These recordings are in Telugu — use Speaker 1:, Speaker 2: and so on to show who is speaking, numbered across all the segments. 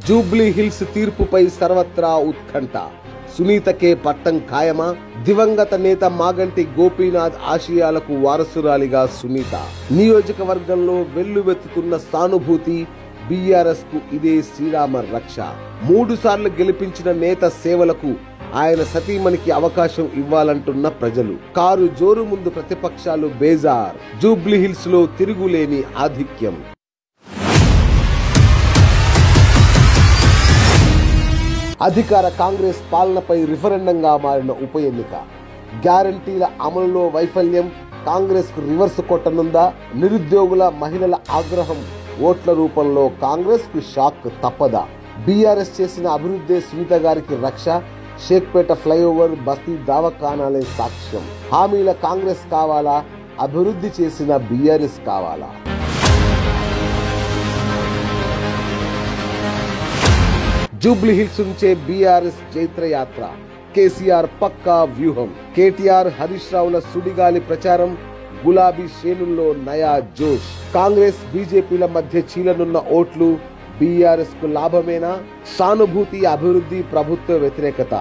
Speaker 1: జూబ్లీ హిల్స్ తీర్పుపై సర్వత్రా ఉత్కంఠ. సునీతకే పట్టం ఖాయమా? దివంగత నేత మాగంటి గోపీనాథ్ ఆశయాలకు వారసురాలిగా సునీత. నియోజకవర్గంలో వెల్లువెత్తుతున్న సానుభూతి. బీఆర్ఎస్ కు ఇదే శ్రీరామ రక్ష. 3 సార్లు గెలిపించిన నేత సేవలకు ఆయన సతీమణికి అవకాశం ఇవ్వాలంటున్న ప్రజలు. కారు జోరు ముందు ప్రతిపక్షాలు బేజార్. జూబ్లీ హిల్స్ లో తిరుగులేని ఆధిక్యం. అధికార కాంగ్రెస్ పాలనపై రిఫరెండంగా మారిన ఉప ఎన్నిక. గ్యారంటీల అమలులో వైఫల్యం కాంగ్రెస్ కు రివర్స్ కొట్టనుందా? నిరుద్యోగుల, మహిళల ఆగ్రహం ఓట్ల రూపంలో కాంగ్రెస్ కు షాక్ తప్పదా? బీఆర్ఎస్ చేసిన అభివృద్ధి సునీత గారికి రక్ష. షేక్పేట ఫ్లైఓవర్, బస్తీ దవాఖానాలే సాక్ష్యం. హామీల కాంగ్రెస్ కావాలా? అభివృద్ధి చేసిన బీఆర్ఎస్ కావాలా? జూబ్లీ హిల్స్ నుంచే బీఆర్ఎస్ జైత్రయాత్ర. కేసీఆర్ పక్కా వ్యూహం. కేటీఆర్, హరీష్ రావుల సుడిగాలి ప్రచారం. గులాబీ శ్రేణుల్లో నయా జోష్. కాంగ్రెస్, బీజేపీల మధ్య చీలనున్న ఓట్లు బీఆర్ఎస్ కు లాభమేనా? సానుభూతి, అభివృద్ధి, ప్రభుత్వ వ్యతిరేకత.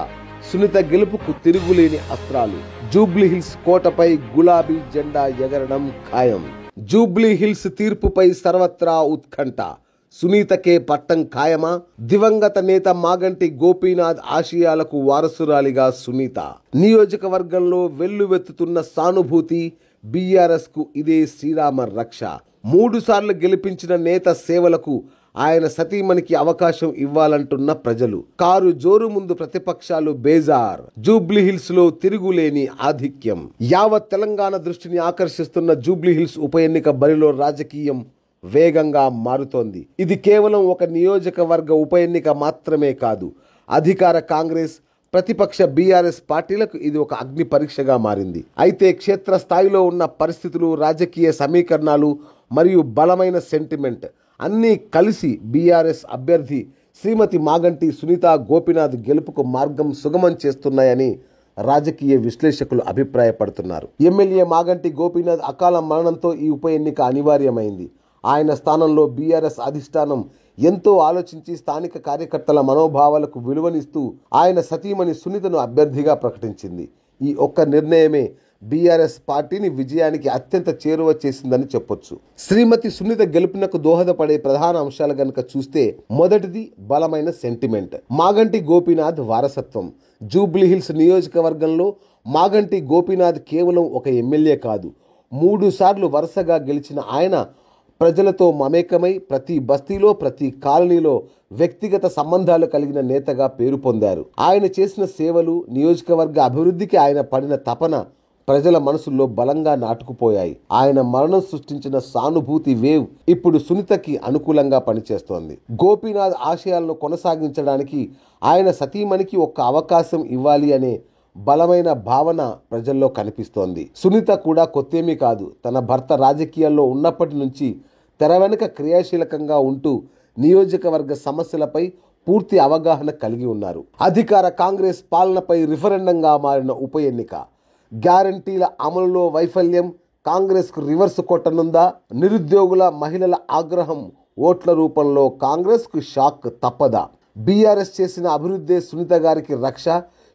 Speaker 1: సునీత గెలుపుకు తిరుగులేని అస్త్రాలు. జూబ్లీ హిల్స్ కోటపై గులాబీ జెండా ఎగరడం ఖాయం. జూబ్లీ హిల్స్ తీర్పుపై సర్వత్రా ఉత్కంఠ. సునీతకే పట్టం ఖాయమా? దివంగత నేత మాగంటి గోపీనాథ్ ఆశయాలకు వారసురాలిగా సునీత. నియోజకవర్గంలో వెల్లువెత్తుతున్న సానుభూతి. బీఆర్ఎస్ కు ఇదే శ్రీరామ రక్ష. 3 సార్లు గెలిపించిన నేత సేవలకు ఆయన సతీమణికి అవకాశం ఇవ్వాలంటున్న ప్రజలు. కారు జోరు ముందు ప్రతిపక్షాలు బేజార్. జూబ్లీ హిల్స్ లో తిరుగులేని ఆధిక్యం. యావత్ తెలంగాణ దృష్టిని ఆకర్షిస్తున్న జూబ్లీ హిల్స్ ఉప ఎన్నిక బరిలో రాజకీయం వేగంగా మారుతోంది. ఇది కేవలం ఒక నియోజకవర్గ ఉప ఎన్నిక మాత్రమే కాదు. అధికార కాంగ్రెస్, ప్రతిపక్ష బీఆర్ఎస్ పార్టీలకు ఇది ఒక అగ్ని పరీక్షగా మారింది. అయితే క్షేత్రస్థాయిలో ఉన్న పరిస్థితులు, రాజకీయ సమీకరణాలు మరియు బలమైన సెంటిమెంట్ అన్నీ కలిసి బీఆర్ఎస్ అభ్యర్థి శ్రీమతి మాగంటి సునీత గోపీనాథ్ గెలుపుకు మార్గం సుగమం చేస్తున్నాయని రాజకీయ విశ్లేషకులు అభిప్రాయపడుతున్నారు. ఎమ్మెల్యే మాగంటి గోపీనాథ్ అకాల మరణంతో ఈ ఉప ఎన్నిక అనివార్యమైంది. ఆయన స్థానంలో బీఆర్ఎస్ అధిష్టానం ఎంతో ఆలోచించి స్థానిక కార్యకర్తల మనోభావాలకు విలువనిస్తూ ఆయన సతీమణి సునీతను అభ్యర్థిగా ప్రకటించింది. ఈ ఒక్క నిర్ణయమే బీఆర్ఎస్ పార్టీని విజయానికి అత్యంత చేరువ చేసిందని చెప్పొచ్చు. శ్రీమతి సునీత గెలుపునకు దోహదపడే ప్రధాన అంశాలు గనుక చూస్తే, మొదటిది బలమైన సెంటిమెంట్. మాగంటి గోపీనాథ్ వారసత్వం. జూబ్లీ హిల్స్ నియోజకవర్గంలో మాగంటి గోపీనాథ్ కేవలం ఒక ఎమ్మెల్యే కాదు, 3 సార్లు వరుసగా గెలిచిన ఆయన ప్రజలతో మమేకమై ప్రతి బస్తీలో, ప్రతి కాలనీలో వ్యక్తిగత సంబంధాలు కలిగిన నేతగా పేరు పొందారు. ఆయన చేసిన సేవలు, నియోజకవర్గ అభివృద్ధికి ఆయన పడిన తపన ప్రజల మనసుల్లో బలంగా నాటుకుపోయాయి. ఆయన మరణం సృష్టించిన సానుభూతి వేవ్ ఇప్పుడు సునీతకి అనుకూలంగా పనిచేస్తోంది. గోపీనాథ్ ఆశయాలను కొనసాగించడానికి ఆయన సతీమణికి ఒక్క అవకాశం ఇవ్వాలి అనే బలమైన భావన ప్రజల్లో కనిపిస్తోంది. సునీత కూడా కొత్తేమీ కాదు. తన భర్త రాజకీయాల్లో ఉన్నప్పటి నుంచి తెర వెనుక క్రియాశీలకంగా ఉంటూ నియోజకవర్గ సమస్యలపై పూర్తి అవగాహన కలిగి ఉన్నారు. అధికార కాంగ్రెస్ పాలనపై రిఫరెండంగా మారిన ఉప ఎన్నిక. గ్యారంటీల అమలులో వైఫల్యం కాంగ్రెస్ కు రివర్స్ కొట్టనుందా? నిరుద్యోగుల, మహిళల ఆగ్రహం ఓట్ల రూపంలో కాంగ్రెస్ కు షాక్ తప్పదా? బీఆర్ఎస్ చేసిన అభివృద్ధి సునీత గారికి రక్ష.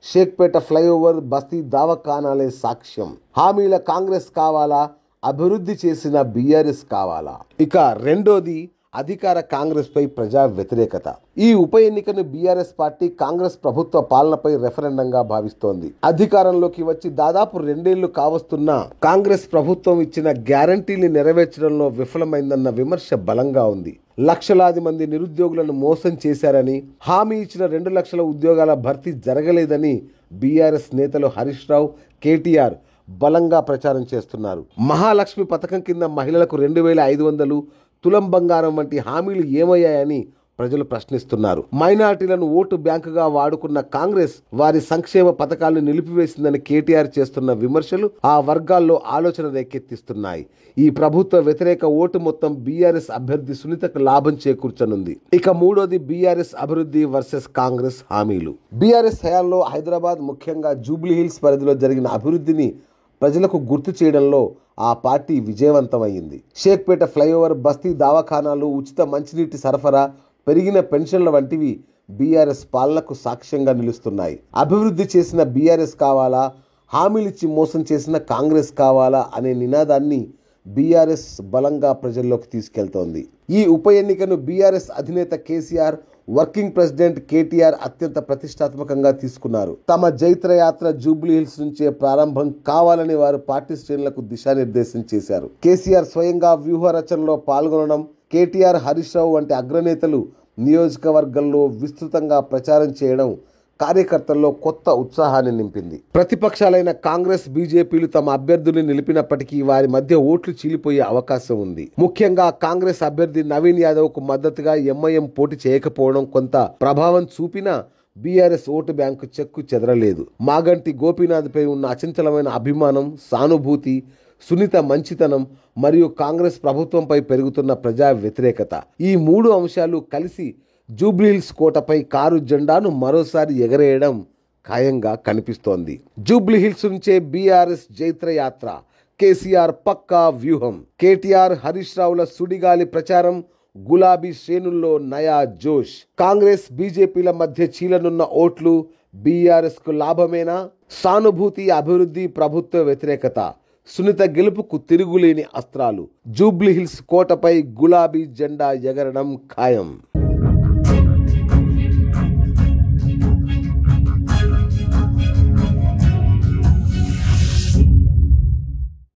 Speaker 1: షేక్పేట ఫ్లైఓవర్, బస్తీ దవాఖానాలే సాక్ష్యం. హామీల కాంగ్రెస్ కావాలా? అభివృద్ధి చేసిన బీఆర్ఎస్ కావాలా? ఇక రెండోది అధికార కాంగ్రెస్ పై ప్రజా వ్యతిరేకత. ఈ ఉప ఎన్నికను బీఆర్ఎస్ పార్టీ కాంగ్రెస్ ప్రభుత్వ పాలనపై రెఫరెండంగా భావిస్తోంది. అధికారంలోకి వచ్చి దాదాపు 2 ఏళ్లు కావస్తున్నా కాంగ్రెస్ ప్రభుత్వం ఇచ్చిన గ్యారంటీని నెరవేర్చడంలో విఫలమైందన్న విమర్శ బలంగా ఉంది. లక్షలాది మంది నిరుద్యోగులను మోసం చేశారని, హామీ ఇచ్చిన 2 లక్షల ఉద్యోగాల భర్తీ జరగలేదని బీఆర్ఎస్ నేతలు హరీష్ రావు, కేటీఆర్ బలంగా ప్రచారం చేస్తున్నారు. మహాలక్ష్మి పథకం కింద మహిళలకు 2500, తులం బంగారం వంటి హామీలు ఏమయ్యాయని ప్రజలు ప్రశ్నిస్తున్నారు. మైనారిటీలను ఓటు బ్యాంకుగా వాడుకున్న కాంగ్రెస్ వారి సంక్షేమ పథకాలను నిలిపివేసిందని కేటీఆర్ చేస్తున్న విమర్శలు ఆ వర్గాల్లో ఆలోచన రేకెత్తిస్తున్నాయి. ఈ ప్రభుత్వ వ్యతిరేక ఓటు మొత్తం బీఆర్ఎస్ అభ్యర్థి సునీతకు లాభం చేకూర్చనుంది. ఇక మూడోది బీఆర్ఎస్ అభివృద్ధి వర్సెస్ కాంగ్రెస్ హామీలు. బీఆర్ఎస్ హయాంలో హైదరాబాద్, ముఖ్యంగా జూబ్లీ హిల్స్ పరిధిలో జరిగిన అభివృద్ధిని ప్రజలకు గుర్తు చేయడంలో ఆ పార్టీ విజయవంతమైంది. షేక్పేట ఫ్లైఓవర్, బస్తీ దవాఖానాలు, ఉచిత మంచినీటి సరఫరా, పెరిగిన పెన్షన్ల వంటివి బీఆర్ఎస్ పాలనకు సాక్ష్యంగా నిలుస్తున్నాయి. అభివృద్ధి చేసిన బీఆర్ఎస్ కావాలా, హామీలిచ్చి మోసం చేసిన కాంగ్రెస్ కావాలా అనే నినాదాన్ని బీఆర్ఎస్ బలంగా ప్రజల్లోకి తీసుకెళ్తోంది. ఈ ఉప ఎన్నికను బీఆర్ఎస్ అధినేత కేసీఆర్, వర్కింగ్ ప్రెసిడెంట్ కేటీఆర్ అత్యంత ప్రతిష్టాత్మకంగా తీసుకున్నారు. తమ జైత్రయాత్ర జూబ్లీహిల్స్ నుంచే ప్రారంభం కావాలని వారు పార్టీ శ్రేణులకు దిశానిర్దేశం చేశారు. కేసీఆర్ స్వయంగా వ్యూహ రచనలో పాల్గొనడం, కేటీఆర్, హరీష్ రావు వంటి అగ్రనేతలు నియోజకవర్గంలో విస్తృతంగా ప్రచారం చేయడం కార్యకర్తల్లో కొత్త ఉత్సాహాన్ని నింపింది. ప్రతిపక్షాలైన కాంగ్రెస్, బీజేపీలు తమ అభ్యర్థుల్ని నిలిపినప్పటికీ వారి మధ్య ఓట్లు చీలిపోయే అవకాశం ఉంది. ముఖ్యంగా కాంగ్రెస్ అభ్యర్థి నవీన్ యాదవ్ కు మద్దతుగా ఎంఐఎం పోటీ చేయకపోవడం కొంత ప్రభావం చూపినా బీఆర్ఎస్ ఓటు బ్యాంకు చెక్కు చెదరలేదు. మాగంటి గోపీనాథ్ పై ఉన్న అచంచలమైన అభిమానం, సానుభూతి, సునీత మంచితనం మరియు కాంగ్రెస్ ప్రభుత్వంపై పెరుగుతున్న ప్రజా వ్యతిరేకత, ఈ మూడు అంశాలు కలిసి జూబ్లీహిల్స్ కోటపై కారు జెండాను మరోసారి ఎగరేయడం ఖాయంగా కనిపిస్తోంది. జూబ్లీహిల్స్ నుంచే బీఆర్ఎస్ జైత్రయాత్ర, కేసీఆర్ పక్కా వ్యూహం, కేటీఆర్, హరీష్ రావుల సుడిగాలి ప్రచారం, గులాబీ శ్రేణుల్లో నయా జోష్. కాంగ్రెస్, బీజేపీల మధ్య చీలనున్న ఓట్లు బీఆర్ఎస్ కు లాభమేనా? సానుభూతి, అభివృద్ధి, ప్రభుత్వ వ్యతిరేకత, సునీత గెలుపుకు తిరుగులేని అస్త్రాలు. జూబ్లీహిల్స్ కోటపై గులాబీ జెండా ఎగరడం ఖాయం.